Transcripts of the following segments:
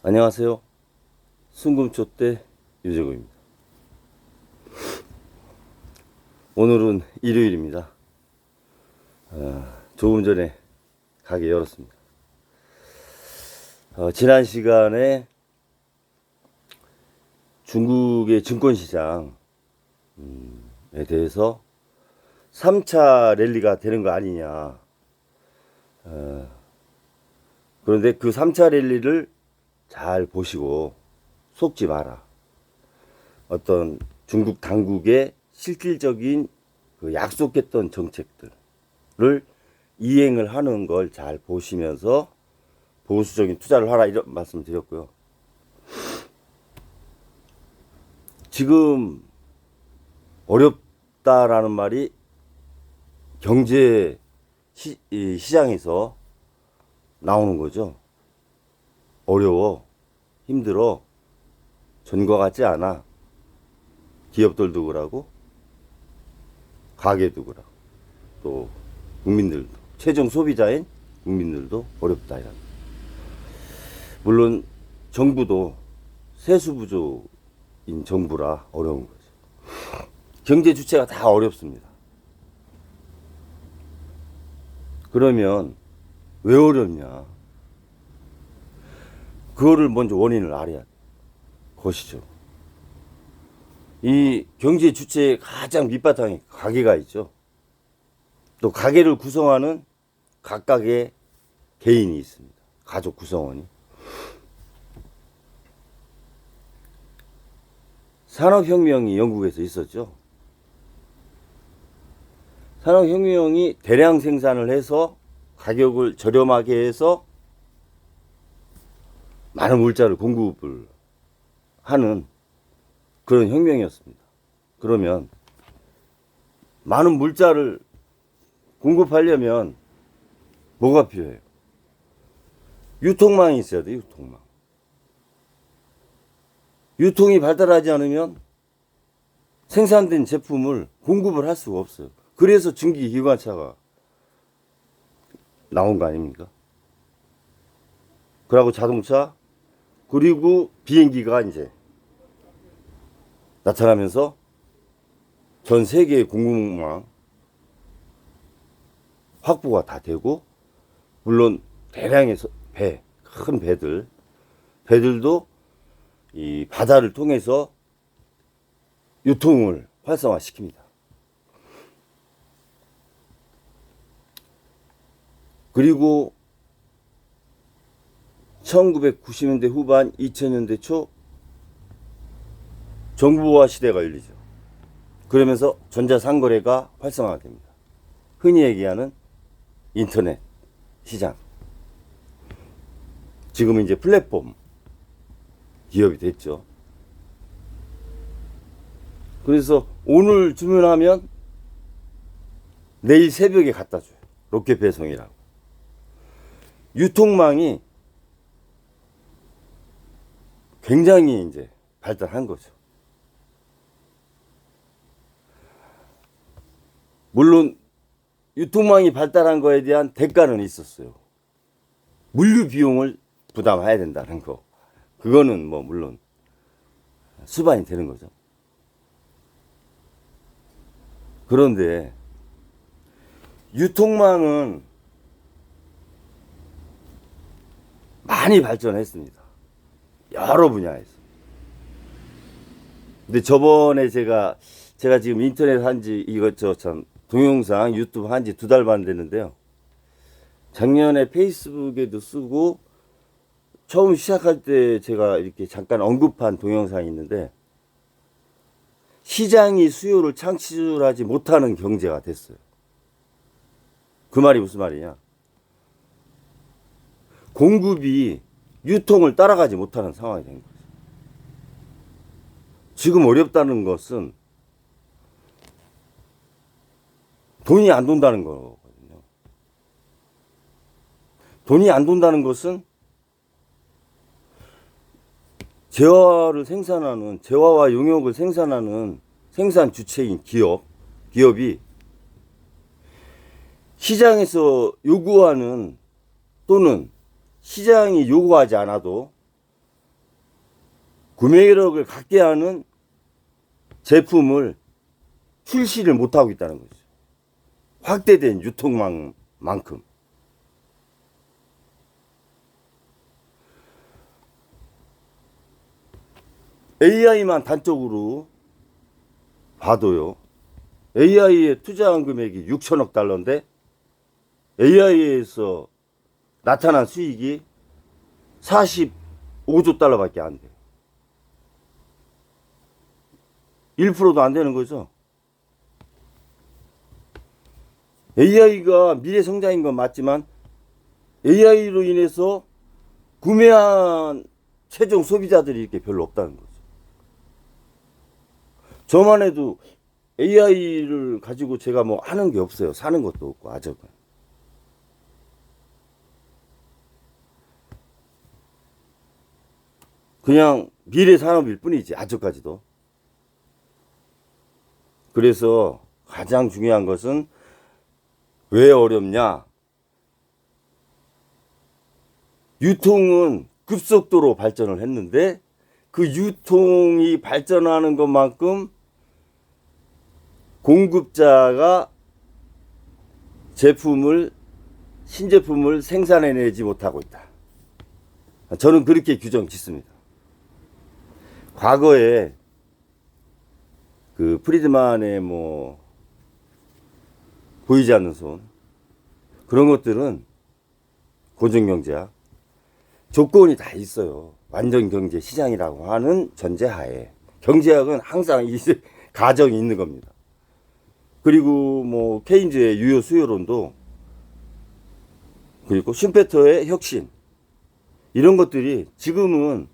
안녕하세요. 순금초대 유재구입니다. 오늘은 일요일입니다. 조금 전에 가게 열었습니다. 지난 시간에 중국의 증권시장에 대해서 3차 랠리가 되는 거 아니냐. 그런데 그 3차 랠리를 잘 보시고 속지 마라. 어떤 중국 당국의 실질적인 그 약속했던 정책들을 이행을 하는 걸 잘 보시면서 보수적인 투자를 하라, 이런 말씀 드렸고요. 지금 어렵다라는 말이 경제 시장에서 나오는 거죠. 어려워, 힘들어, 전과 같지 않아. 기업들도 그러고 가게도 그러고 또 국민들도, 최종 소비자인 국민들도 어렵다. 이런. 물론 정부도 세수부족인 정부라 어려운 거죠. 경제 주체가 다 어렵습니다. 그러면 왜 어렵냐? 그거를 먼저 원인을 알아야 돼. 것이죠. 이 경제 주체의 가장 밑바탕에 가게가 있죠. 또 가게를 구성하는 각각의 개인이 있습니다. 가족 구성원이. 산업혁명이 영국에서 있었죠. 산업혁명이 대량 생산을 해서 가격을 저렴하게 해서 많은 물자를 공급을 하는 그런 혁명이었습니다. 그러면 많은 물자를 공급하려면 뭐가 필요해요? 유통망이 있어야 돼요. 유통망. 유통이 발달하지 않으면 생산된 제품을 공급을 할 수가 없어요. 그래서 증기기관차가 나온 거 아닙니까? 그리고 자동차, 그리고 비행기가 이제 나타나면서 전 세계의 공급망 확보가 다 되고, 물론 대량의 배, 큰 배들도 이 바다를 통해서 유통을 활성화시킵니다. 그리고 1990년대 후반, 2000년대 초 정보화 시대가 열리죠. 그러면서 전자상거래가 활성화됩니다. 흔히 얘기하는 인터넷 시장. 지금은 이제 플랫폼 기업이 됐죠. 그래서 오늘 주문하면 내일 새벽에 갖다 줘요. 로켓 배송이라고. 유통망이 굉장히 이제 발달한 거죠. 물론 유통망이 발달한 거에 대한 대가는 있었어요. 물류 비용을 부담해야 된다는 거. 그거는 뭐 물론 수반이 되는 거죠. 그런데 유통망은 많이 발전했습니다. 여러 분야에서. 근데 저번에 제가 지금 인터넷 한지 동영상 유튜브 한지 2달 반 됐는데요. 작년에 페이스북에도 쓰고 처음 시작할 때 제가 이렇게 잠깐 언급한 동영상이 있는데, 시장이 수요를 창출하지 못하는 경제가 됐어요. 그 말이 무슨 말이냐? 공급이 유통을 따라가지 못하는 상황이 된 거죠. 지금 어렵다는 것은 돈이 안 돈다는 거거든요. 돈이 안 돈다는 것은 재화와 용역을 생산하는 생산 주체인 기업이 시장에서 요구하는, 또는 시장이 요구하지 않아도 구매력을 갖게 하는 제품을 출시를 못하고 있다는 거죠. 확대된 유통망만큼. AI만 단적으로 봐도요. AI에 투자한 금액이 6천억 달러인데 AI에서 나타난 수익이 45조 달러밖에 안 돼요. 1%도 안 되는 거죠. AI가 미래 성장인 건 맞지만 AI로 인해서 구매한 최종 소비자들이 이렇게 별로 없다는 거죠. 저만 해도 AI를 가지고 제가 뭐 하는 게 없어요. 사는 것도 없고 아직은. 그냥 미래 산업일 뿐이지 아직까지도. 그래서 가장 중요한 것은 왜 어렵냐? 유통은 급속도로 발전을 했는데 그 유통이 발전하는 것만큼 공급자가 신제품을 생산해내지 못하고 있다. 저는 그렇게 규정 짓습니다. 과거에 그 프리드만의 뭐 보이지 않는 손 그런 것들은 고정경제학 조건이 다 있어요. 완전 경제 시장이라고 하는 전제하에 경제학은 항상 이 가정이 있는 겁니다. 그리고 뭐 케인즈의 유효 수요론도 그리고 슈페터의 혁신 이런 것들이 지금은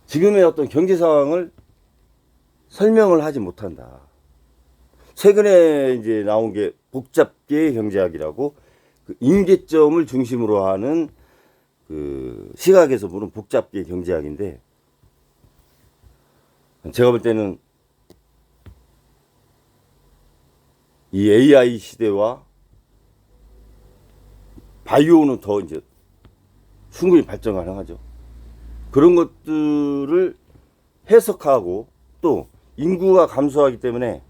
지금의 어떤 경제 상황을 설명을 하지 못한다. 최근에 이제 나온 게 복잡계 경제학이라고 그 임계점을 중심으로 하는 그 시각에서 보는 복잡계 경제학인데 제가 볼 때는 이 AI 시대와 바이오는 더 이제 충분히 발전 가능하죠. 그런 것들을 해석하고 또 인구가 감소하기 때문에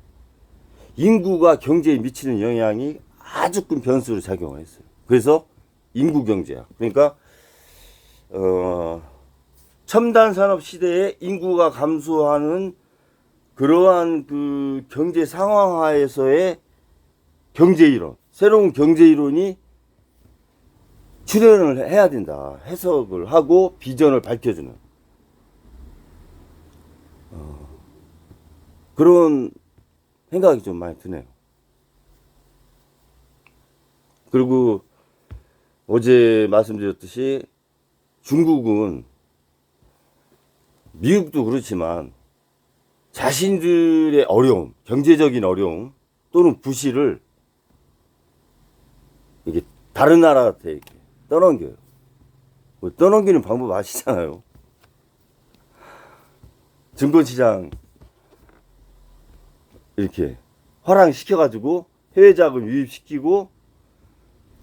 인구가 경제에 미치는 영향이 아주 큰 변수로 작용을 했어요. 그래서 인구 경제학. 그러니까 첨단 산업 시대에 인구가 감소하는 그러한 그 경제 상황하에서의 경제 이론, 새로운 경제 이론이 출현을 해야 된다. 해석을 하고 비전을 밝혀주는 그런 생각이 좀 많이 드네요. 그리고 어제 말씀드렸듯이 중국은 미국도 그렇지만 자신들의 어려움, 경제적인 어려움 또는 부실을 이게 다른 나라한테 이렇게 떠넘겨요. 뭐 떠넘기는 방법 아시잖아요. 증권시장 이렇게 화랑시켜가지고 해외 자금 유입시키고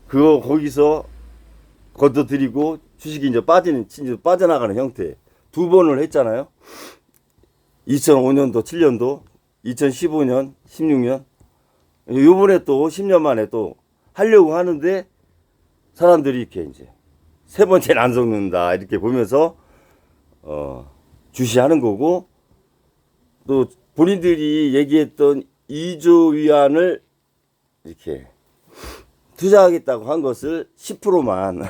그거 거기서 걷어들이고 주식이 이제 빠져나가는 형태 두 번을 했잖아요. 2005년도, 7년도, 2015년, 16년. 요번에 또 10년 만에 또 하려고 하는데 사람들이 이렇게 이제 세 번째는 안 속는다 이렇게 보면서 주시하는 거고 또 본인들이 얘기했던 2조 위안을 이렇게 투자하겠다고 한 것을 10%만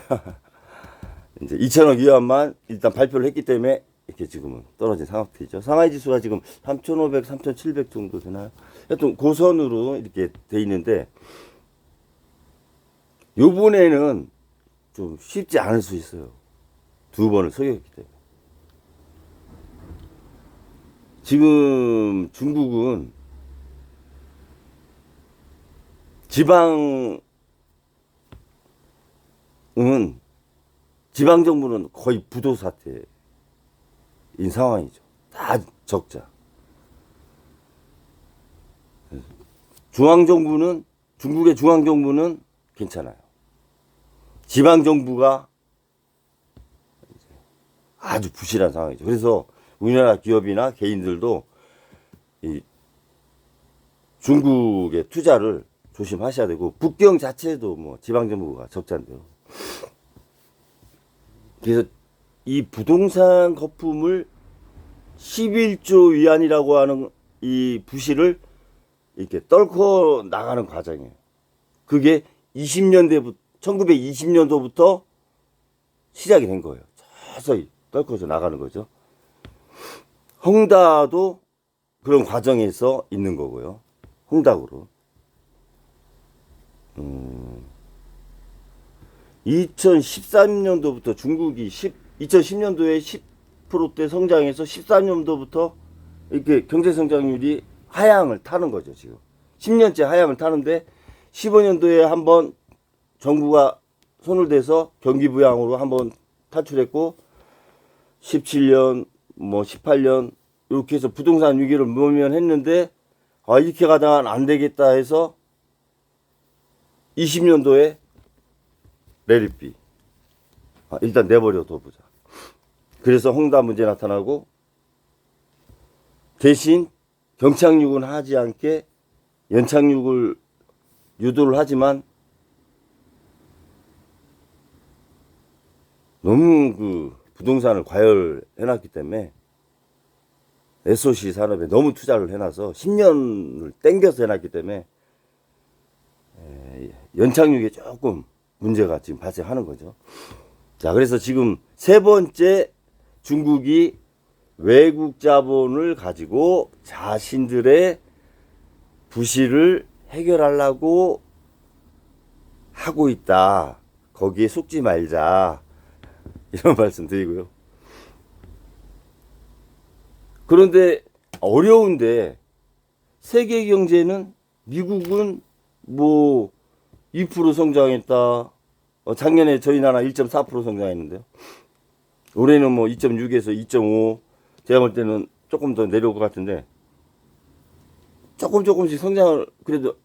이제 2천억 위안만 일단 발표를 했기 때문에 이렇게 지금은 떨어진 상황이죠. 상하이 지수가 지금 3,500, 3,700 정도 되나요? 하여튼 고선으로 이렇게 돼 있는데 요번에는 좀 쉽지 않을 수 있어요. 두 번을 속였기 때문에. 지금 중국은 지방 정부는 거의 부도 사태인 상황이죠. 다 적자. 중국의 중앙 정부는 괜찮아요. 지방 정부가 아주 부실한 상황이죠. 그래서 우리나라 기업이나 개인들도 이 중국의 투자를 조심하셔야 되고, 북경 자체도 뭐 지방정부가 적자인데요. 그래서 이 부동산 거품을 11조 위안이라고 하는 이 부실을 이렇게 떨고 나가는 과정이에요. 그게 1920년도부터 시작이 된 거예요. 서서히 떨궈져 나가는 거죠. 헝다도 그런 과정에서 있는 거고요. 헝다그룹. 2013년도부터 중국이 2010년도에 10%대 성장해서 13년도부터 이렇게 경제 성장률이 하향을 타는 거죠, 지금. 10년째 하향을 타는데 15년도에 한번 정부가 손을 대서 경기 부양으로 한번 탈출했고, 17년, 뭐 18년 이렇게 해서 부동산 위기를 모면했는데, 이렇게 가다간 안 되겠다 해서 20년도에 레리비. 일단 내버려 둬보자. 그래서 헝다 문제 나타나고, 대신 경착륙은 하지 않게 연착륙을 유도를 하지만 너무 그 부동산을 과열해놨기 때문에 SOC 산업에 너무 투자를 해놔서 10년을 땡겨서 해놨기 때문에 연착륙에 조금 문제가 지금 발생하는 거죠. 자, 그래서 지금 세 번째, 중국이 외국 자본을 가지고 자신들의 부실을 해결하려고 하고 있다. 거기에 속지 말자. 이런 말씀 드리고요. 그런데 어려운데 세계 경제는, 미국은 뭐 2% 성장했다. 작년에 저희 나라 1.4% 성장했는데요. 올해는 뭐 2.6에서 2.5. 제가 볼 때는 조금 더 내려올 것 같은데, 조금씩 성장을 그래도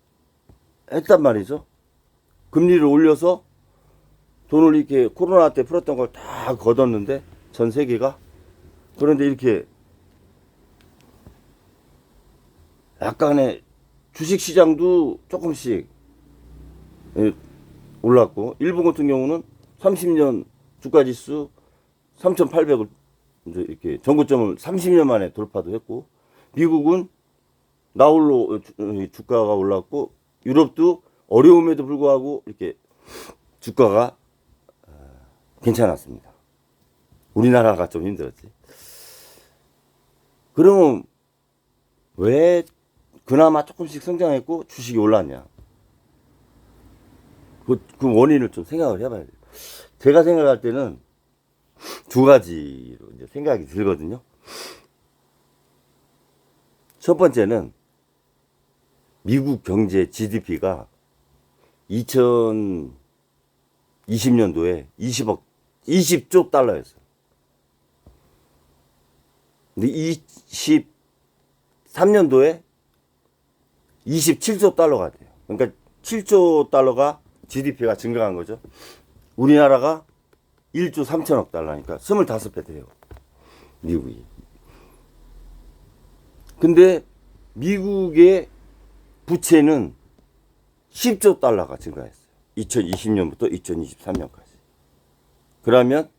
했단 말이죠. 금리를 올려서 돈을 이렇게 코로나 때 풀었던 걸 다 걷었는데, 전 세계가. 그런데 이렇게 약간의 주식시장도 조금씩 올랐고, 일본 같은 경우는 30년 주가지수 3,800을 이렇게 전고점을 30년 만에 돌파도 했고, 미국은 나홀로 주가가 올랐고, 유럽도 어려움에도 불구하고 이렇게 주가가 괜찮았습니다. 우리나라가 좀 힘들었지. 그러면 왜 그나마 조금씩 성장했고 주식이 올랐냐? 그 원인을 좀 생각을 해봐야 돼요. 제가 생각할 때는 두 가지로 이제 생각이 들거든요. 첫 번째는 미국 경제 GDP가 2020년도에 20조 달러였어요. 근데 23년도에 27조 달러가 돼요. 그러니까 7조 달러가 GDP가 증가한 거죠. 우리나라가 1조 3천억 달러니까 25배 돼요, 미국이. 근데 미국의 부채는 10조 달러가 증가했어요. 2020년부터 2023년까지. 그러면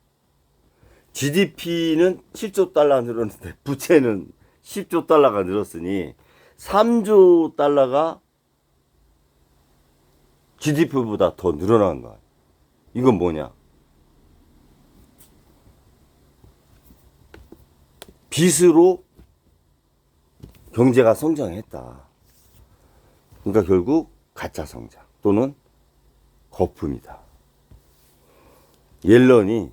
GDP는 7조 달러가 늘었는데 부채는 10조 달러가 늘었으니 3조 달러가 GDP보다 더 늘어난 거야. 이건 뭐냐? 빚으로 경제가 성장했다. 그러니까 결국 가짜 성장 또는 거품이다. 옐런이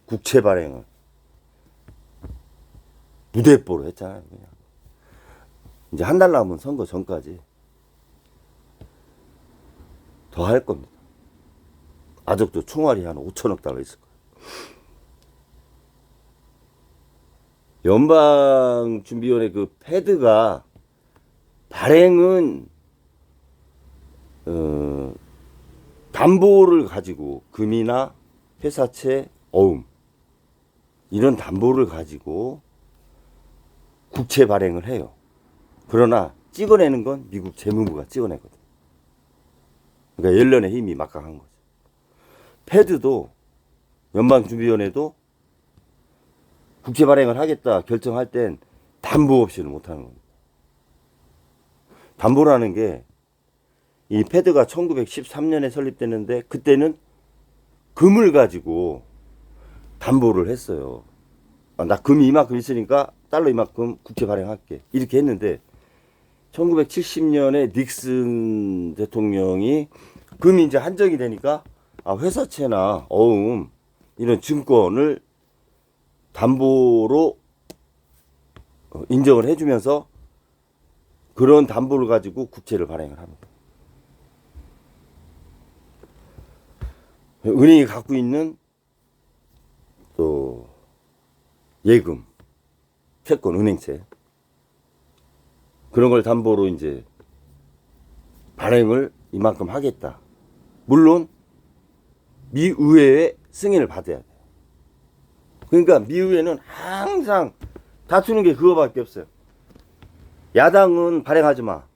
국채 발행을 무대뽀로 했잖아요. 그냥. 이제 한 달 남은 선거 전까지 더 할 겁니다. 아직도 총알이 한 5천억 달러 있을 거예요. 연방준비원회 그 패드가 발행은 담보를 가지고 금이나 회사채, 어음 이런 담보를 가지고 국채 발행을 해요. 그러나 찍어내는 건 미국 재무부가 찍어내거든. 그러니까 옐런의 힘이 막강한 거죠. 패드도 연방준비위원회도 국채 발행을 하겠다 결정할 땐 담보 없이는 못하는 겁니다. 담보라는 게 이 패드가 1913년에 설립됐는데 그때는 금을 가지고 담보를 했어요. 나 금이 이만큼 있으니까 달러 이만큼 국채 발행할게. 이렇게 했는데 1970년에 닉슨 대통령이 금이 이제 한정이 되니까 회사채나 어음 이런 증권을 담보로 인정을 해주면서 그런 담보를 가지고 국채를 발행을 합니다. 은행이 갖고 있는 또 예금, 채권, 은행채 그런 걸 담보로 이제 발행을 이만큼 하겠다. 물론 미 의회의 승인을 받아야 돼요. 그러니까 미 의회는 항상 다투는 게 그거밖에 없어요. 야당은 발행하지 마.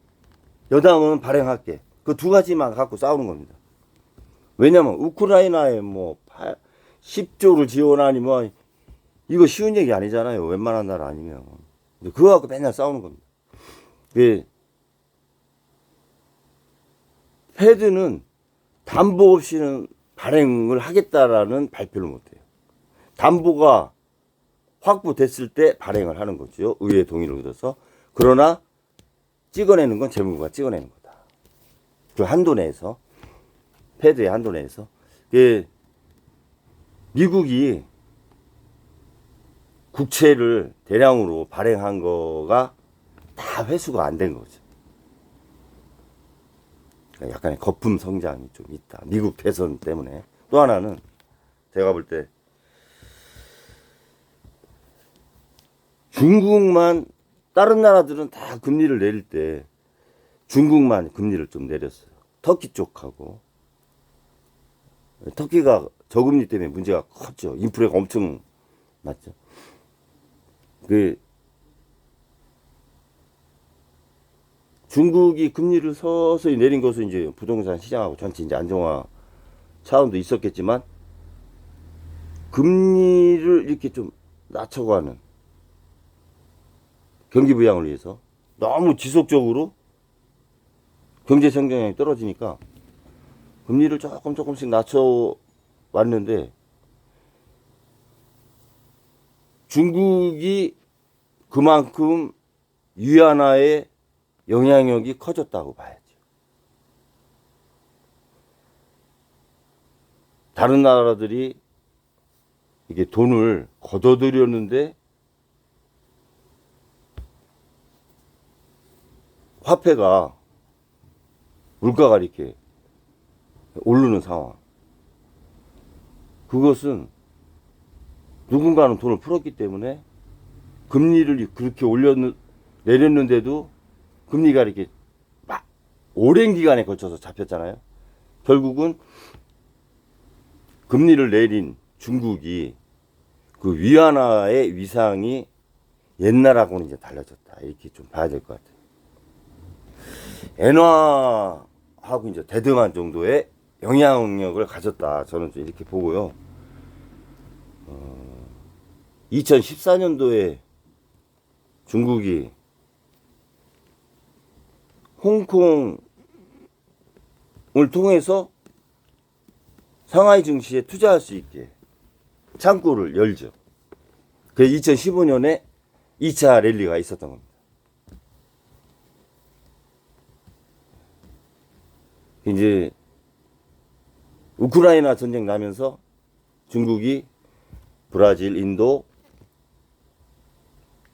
여당은 발행할게. 그 두 가지만 갖고 싸우는 겁니다. 왜냐면 우크라이나에 뭐 10조를 지원하니 뭐 이거 쉬운 얘기 아니잖아요. 웬만한 나라 아니면. 그거 갖고 맨날 싸우는 겁니다. 패드는 담보 없이는 발행을 하겠다라는 발표를 못해요. 담보가 확보됐을 때 발행을 하는 거죠. 의회 동의를 얻어서. 그러나 찍어내는 건 재무부가 찍어내는 거다. 그 한도 내에서. 패드의 한도 내에서. 미국이 국채를 대량으로 발행한 거가 다 회수가 안 된 거죠. 그러니까 약간의 거품 성장이 좀 있다. 미국 대선 때문에. 또 하나는 제가 볼 때 중국만 다른 나라들은 다 금리를 내릴 때 중국만 금리를 좀 내렸어요. 터키 쪽하고. 터키가 저금리 때문에 문제가 컸죠. 인플레가 엄청 났죠. 중국이 금리를 서서히 내린 것은 이제 부동산 시장하고 전체 이제 안정화 차원도 있었겠지만 금리를 이렇게 좀 낮춰가는 경기 부양을 위해서 너무 지속적으로 경제 성장량이 떨어지니까 금리를 조금씩 낮춰 왔는데 중국이 그만큼 위안화의 영향력이 커졌다고 봐야죠. 다른 나라들이 이게 돈을 걷어들였는데 화폐가 물가가 이렇게 오르는 상황. 그것은 누군가는 돈을 풀었기 때문에 금리를 그렇게 내렸는데도 금리가 이렇게 막 오랜 기간에 걸쳐서 잡혔잖아요. 결국은 금리를 내린 중국이 그 위안화의 위상이 옛날하고는 이제 달라졌다. 이렇게 좀 봐야 될 것 같아요. 엔화하고 이제 대등한 정도의 영향력을 가졌다. 저는 좀 이렇게 보고요. 2014년도에 중국이 홍콩을 통해서 상하이 증시에 투자할 수 있게 창구를 열죠. 그래서 2015년에 2차 랠리가 있었던 겁니다. 이제 우크라이나 전쟁 나면서 중국이 브라질, 인도,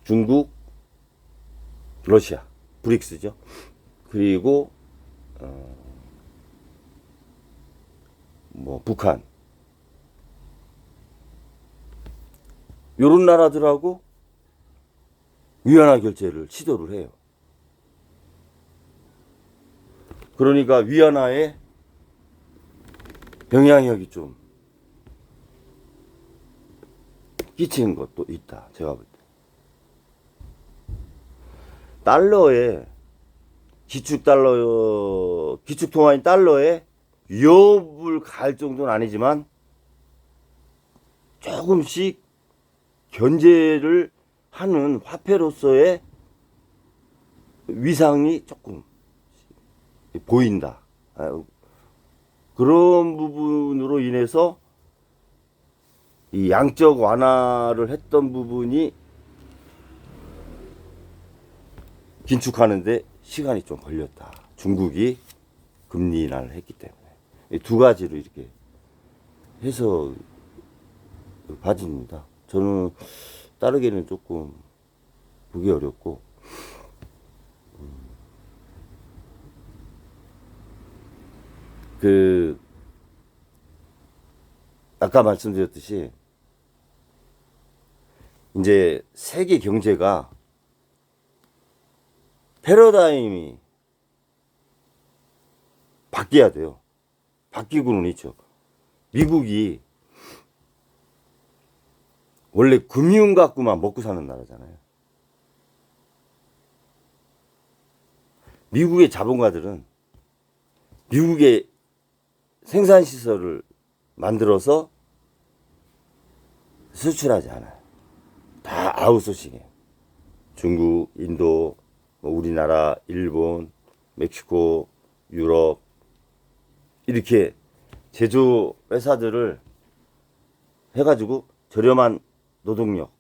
중국, 러시아, 브릭스죠. 그리고 북한 요런 나라들하고 위안화 결제를 시도를 해요. 그러니까 위안화의 영향력이 좀 끼치는 것도 있다. 제가 볼 때. 달러에 기축통화인 달러에 위협을 가할 정도는 아니지만 조금씩 견제를 하는 화폐로서의 위상이 조금 보인다. 그런 부분으로 인해서 이 양적 완화를 했던 부분이 긴축하는데 시간이 좀 걸렸다. 중국이 금리 인하를 했기 때문에. 두 가지로 이렇게 해서 봐집니다. 저는 따르게는 조금 보기 어렵고, 아까 말씀드렸듯이, 이제 세계 경제가 패러다임이 바뀌어야 돼요. 바뀌고는 있죠. 미국이 원래 금융 갖고만 먹고 사는 나라잖아요. 미국의 자본가들은 미국의 생산시설을 만들어서 수출하지 않아요. 다 아웃소싱이에요. 중국, 인도, 우리나라, 일본, 멕시코, 유럽, 이렇게 제조 회사들을 해가지고 저렴한 노동력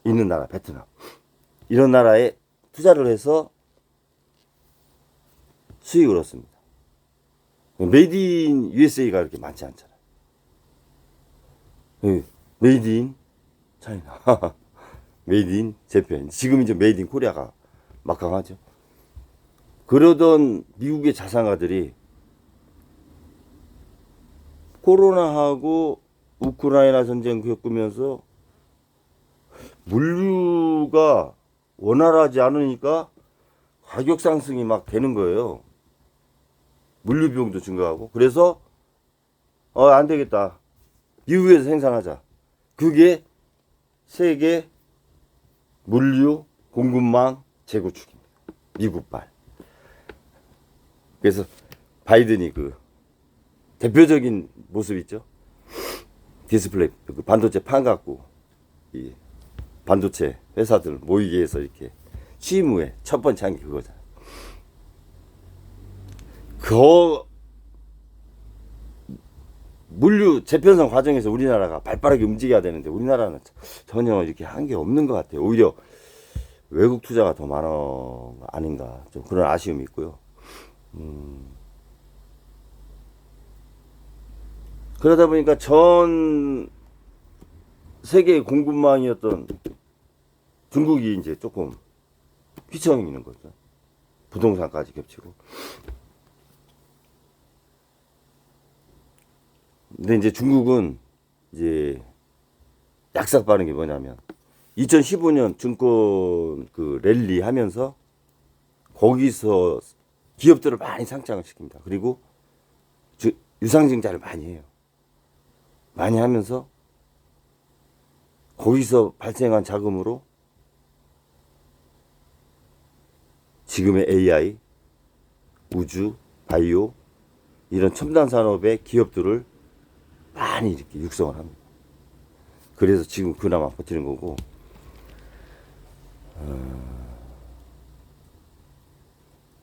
있는 나라, 베트남, 이런 나라에 투자를 해서 수익을 얻습니다. 메이드 인 USA가 그렇게 많지 않잖아요. 메이드 인 차이나, 메이드 인 재팬, 지금 이제 메이드 인 코리아가 막강하죠. 그러던 미국의 자산가들이 코로나하고 우크라이나 전쟁 겪으면서 물류가 원활하지 않으니까 가격 상승이 막 되는 거예요. 물류 비용도 증가하고. 그래서 안 되겠다. 미국에서 생산하자. 그게 세계 물류 공급망 재구축입니다. 미국발. 그래서 바이든이 그 대표적인 모습 있죠. 디스플레이, 그 반도체 판 갖고 이 반도체 회사들 모이게 해서 이렇게 취임 후에 첫 번째 한 게 그거잖아요. 그 물류 재편성 과정에서 우리나라가 발빠르게 움직여야 되는데 우리나라는 전혀 이렇게 한 게 없는 것 같아요. 오히려 외국 투자가 더 많은 거 아닌가, 좀 그런 아쉬움이 있고요. 그러다 보니까 전 세계의 공급망이었던 중국이 이제 조금 휘청이는 거죠. 부동산까지 겹치고. 근데 이제 중국은 이제 약삭 빠른 게 뭐냐면 2015년 증권 그 랠리 하면서 거기서 기업들을 많이 상장을 시킵니다. 그리고 유상증자를 많이 해요. 많이 하면서 거기서 발생한 자금으로 지금의 AI, 우주, 바이오 이런 첨단 산업의 기업들을 많이 이렇게 육성을 합니다. 그래서 지금 그나마 버티는 거고,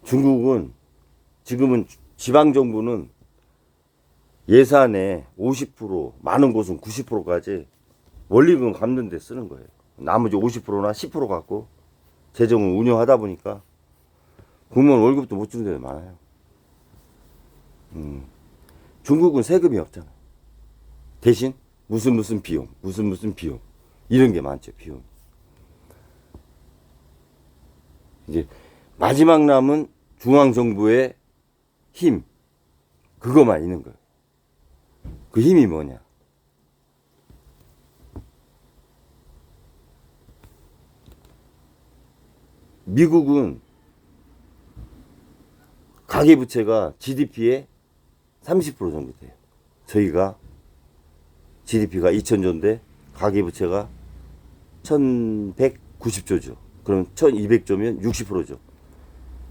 중국은 지금은 지방정부는 예산의 50%, 많은 곳은 90%까지 원리금 갚는 데 쓰는 거예요. 나머지 50%나 10% 갖고 재정을 운영하다 보니까 공무원 월급도 못 주는 데도 많아요. 중국은 세금이 없잖아. 대신 무슨 비용, 무슨 비용, 이런 게 많죠. 비용. 이제 마지막 남은 중앙정부의 힘, 그거만 있는 거예요. 그 힘이 뭐냐? 미국은 가계부채가 GDP의 30% 정도 돼요. 저희가 GDP가 2000조인데 가계부채가 1190조죠. 그럼 1200조면 60%죠.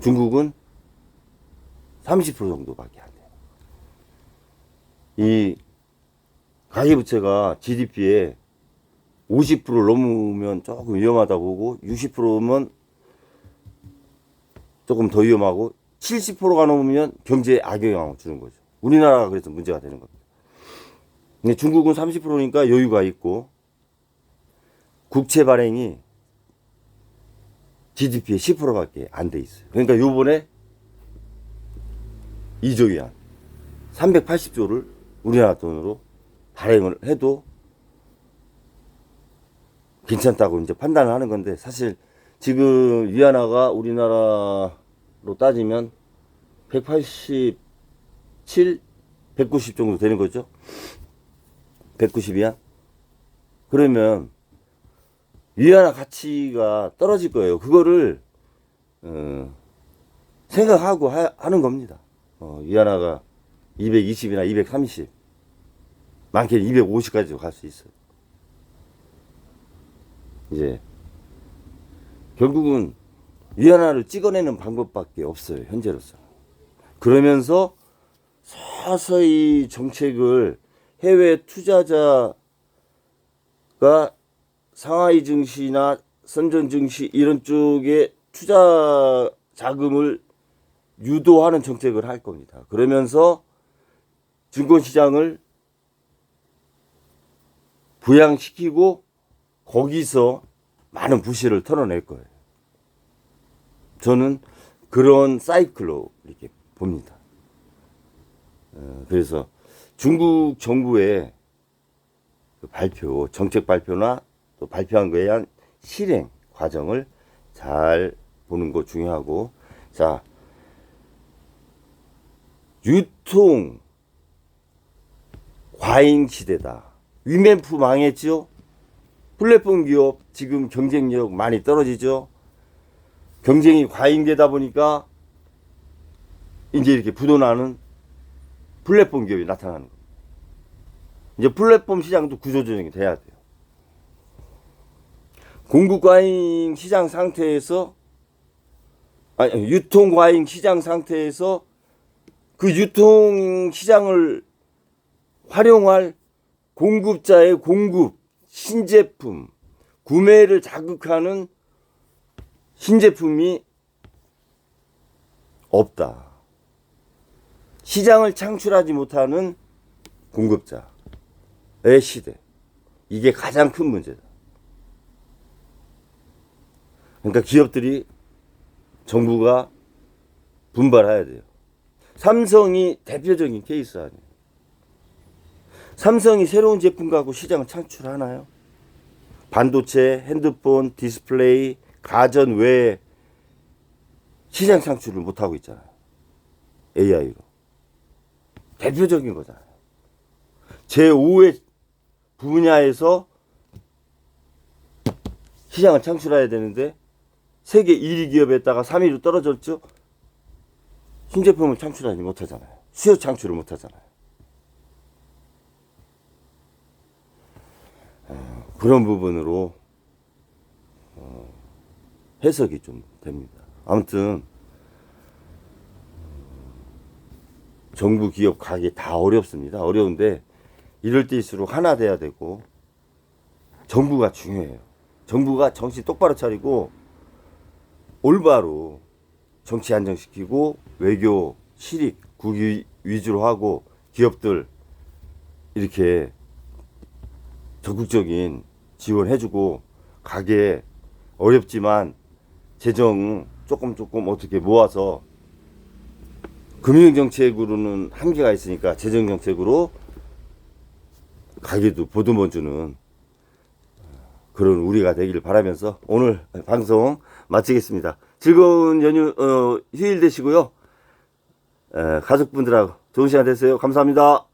중국은 30% 정도밖에 안 돼요. 이 가계부채가 GDP에 50%를 넘으면 조금 위험하다 보고 60%면 조금 더 위험하고 70%가 넘으면 경제에 악영향을 주는 거죠. 우리나라가 그래서 문제가 되는 겁니다. 근데 중국은 30%니까 여유가 있고 국채 발행이 GDP의 10%밖에 안 돼 있어요. 그러니까 요번에 2조 위안 380조를 우리나라 돈으로 발행을 해도 괜찮다고 이제 판단을 하는 건데, 사실 지금 위안화가 우리나라로 따지면 187, 190 정도 되는 거죠. 190위안. 그러면 위안화 가치가 떨어질 거예요. 그거를 생각하고 하는 겁니다. 위안화가 220이나 230, 많게는 250까지도 갈 수 있어요. 이제 결국은 위안화를 찍어내는 방법밖에 없어요, 현재로서. 그러면서 서서히 정책을 해외 투자자가 상하이 증시나 선전 증시 이런 쪽에 투자 자금을 유도하는 정책을 할 겁니다. 그러면서 증권시장을 부양시키고 거기서 많은 부실을 털어낼 거예요. 저는 그런 사이클로 이렇게 봅니다. 그래서 중국 정부의 발표, 정책 발표나 또 발표한 거에 대한 실행 과정을 잘 보는 거 중요하고, 자, 유통 과잉 시대다. 위메프 망했죠? 플랫폼 기업 지금 경쟁력 많이 떨어지죠? 경쟁이 과잉되다 보니까 이제 이렇게 부도나는 플랫폼 기업이 나타나는 겁니다. 이제 플랫폼 시장도 구조조정이 돼야 돼요. 공급 과잉 시장 상태에서, 유통 과잉 시장 상태에서 그 유통 시장을 활용할 공급자의 공급, 신제품, 구매를 자극하는 신제품이 없다. 시장을 창출하지 못하는 공급자의 시대. 이게 가장 큰 문제다. 그러니까 기업들이, 정부가 분발해야 돼요. 삼성이 대표적인 케이스 아니에요. 삼성이 새로운 제품 갖고 시장을 창출하나요? 반도체, 핸드폰, 디스플레이, 가전 외에 시장 창출을 못하고 있잖아요. AI로. 대표적인 거잖아요. 제5의 분야에서 시장을 창출해야 되는데 세계 1위 기업에다가 3위로 떨어졌죠. 신제품을 창출하지 못하잖아요. 수요 창출을 못하잖아요. 그런 부분으로 해석이 좀 됩니다. 아무튼 정부 기업 가기 다 어렵습니다. 어려운데 이럴 때일수록 하나 돼야 되고, 정부가 중요해요. 정부가 정신 똑바로 차리고 올바로 정치 안정시키고 외교 실익 국위 위주로 하고 기업들 이렇게 적극적인 지원해주고, 가게 어렵지만 재정 조금 어떻게 모아서, 금융정책으로는 한계가 있으니까 재정정책으로 가게도 보듬어주는 그런 우리가 되기를 바라면서 오늘 방송 마치겠습니다. 즐거운 연휴 휴일 되시고요. 가족분들하고 좋은 시간 되세요. 감사합니다.